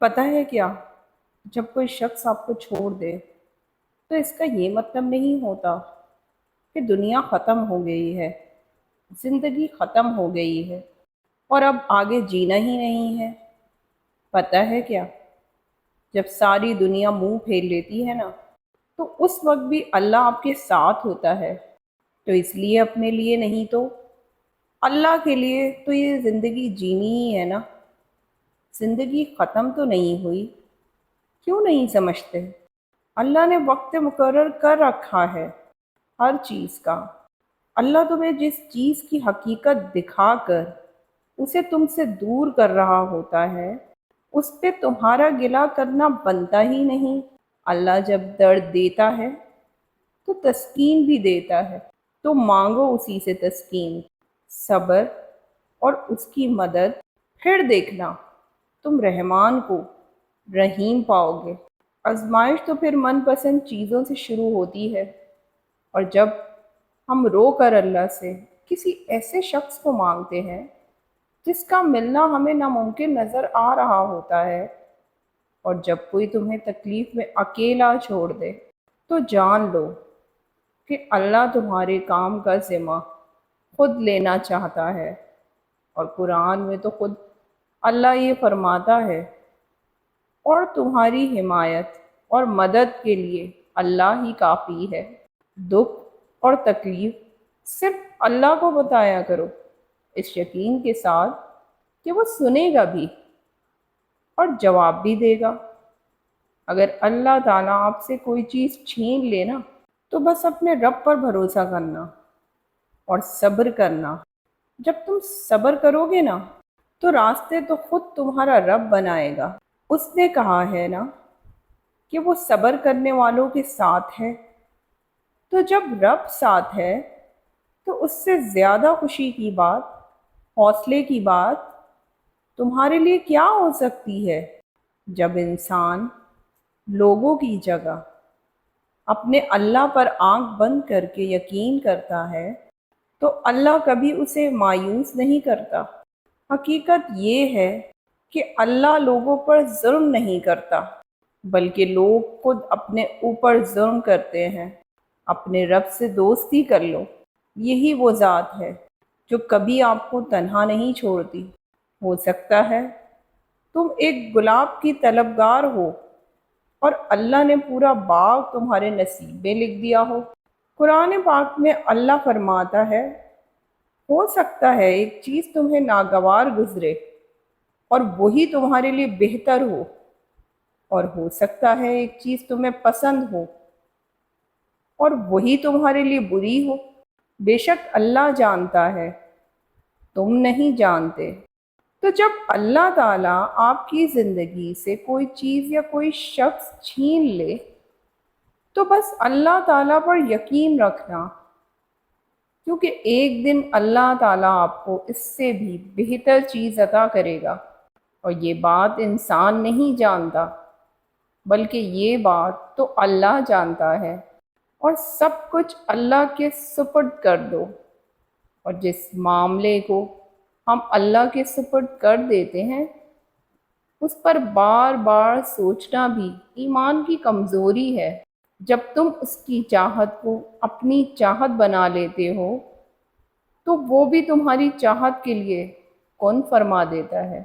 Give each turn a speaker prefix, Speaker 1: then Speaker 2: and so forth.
Speaker 1: پتہ ہے کیا؟ جب کوئی شخص آپ کو چھوڑ دے تو اس کا یہ مطلب نہیں ہوتا کہ دنیا ختم ہو گئی ہے، زندگی ختم ہو گئی ہے اور اب آگے جینا ہی نہیں ہے۔ پتہ ہے کیا؟ جب ساری دنیا منہ پھیر لیتی ہے نا، تو اس وقت بھی اللہ آپ کے ساتھ ہوتا ہے۔ تو اس لیے اپنے لیے نہیں تو اللہ کے لیے تو یہ زندگی جینی ہی ہے نا۔ زندگی ختم تو نہیں ہوئی، کیوں نہیں سمجھتے؟ اللہ نے وقت مقرر کر رکھا ہے ہر چیز کا۔ اللہ تمہیں جس چیز کی حقیقت دکھا کر اسے تم سے دور کر رہا ہوتا ہے، اس پہ تمہارا گلہ کرنا بنتا ہی نہیں۔ اللہ جب درد دیتا ہے تو تسکین بھی دیتا ہے، تو مانگو اسی سے تسکین، صبر اور اس کی مدد۔ پھر دیکھنا تم رحمان کو رحیم پاؤ گے۔ آزمائش تو پھر من پسند چیزوں سے شروع ہوتی ہے، اور جب ہم رو کر اللہ سے کسی ایسے شخص کو مانگتے ہیں جس کا ملنا ہمیں ناممکن نظر آ رہا ہوتا ہے، اور جب کوئی تمہیں تکلیف میں اکیلا چھوڑ دے، تو جان لو کہ اللہ تمہارے کام کا ذمہ خود لینا چاہتا ہے۔ اور قرآن میں تو خود اللہ یہ فرماتا ہے، اور تمہاری حمایت اور مدد کے لیے اللہ ہی کافی ہے۔ دکھ اور تکلیف صرف اللہ کو بتایا کرو، اس یقین کے ساتھ کہ وہ سنے گا بھی اور جواب بھی دے گا۔ اگر اللہ تعالیٰ آپ سے کوئی چیز چھین لے نا، تو بس اپنے رب پر بھروسہ کرنا اور صبر کرنا۔ جب تم صبر کرو گے نا، تو راستے تو خود تمہارا رب بنائے گا۔ اس نے کہا ہے نا کہ وہ صبر کرنے والوں کے ساتھ ہے۔ تو جب رب ساتھ ہے تو اس سے زیادہ خوشی کی بات، حوصلے کی بات تمہارے لیے کیا ہو سکتی ہے؟ جب انسان لوگوں کی جگہ اپنے اللہ پر آنکھ بند کر کے یقین کرتا ہے، تو اللہ کبھی اسے مایوس نہیں کرتا۔ حقیقت یہ ہے کہ اللہ لوگوں پر ظلم نہیں کرتا، بلکہ لوگ خود اپنے اوپر ظلم کرتے ہیں۔ اپنے رب سے دوستی کر لو، یہی وہ ذات ہے جو کبھی آپ کو تنہا نہیں چھوڑتی۔ ہو سکتا ہے تم ایک گلاب کی طلبگار ہو اور اللہ نے پورا باغ تمہارے نصیب میں لکھ دیا ہو۔ قرآن پاک میں اللہ فرماتا ہے، ہو سکتا ہے ایک چیز تمہیں ناگوار گزرے اور وہی تمہارے لیے بہتر ہو، اور ہو سکتا ہے ایک چیز تمہیں پسند ہو اور وہی تمہارے لیے بری ہو۔ بے شک اللہ جانتا ہے، تم نہیں جانتے۔ تو جب اللہ تعالیٰ آپ کی زندگی سے کوئی چیز یا کوئی شخص چھین لے، تو بس اللہ تعالیٰ پر یقین رکھنا، کیونکہ ایک دن اللہ تعالیٰ آپ کو اس سے بھی بہتر چیز عطا کرے گا۔ اور یہ بات انسان نہیں جانتا، بلکہ یہ بات تو اللہ جانتا ہے۔ اور سب کچھ اللہ کے سپرد کر دو، اور جس معاملے کو ہم اللہ کے سپرد کر دیتے ہیں، اس پر بار بار سوچنا بھی ایمان کی کمزوری ہے۔ جب تم اس کی چاہت کو اپنی چاہت بنا لیتے ہو، تو وہ بھی تمہاری چاہت کے لیے کون فرما دیتا ہے۔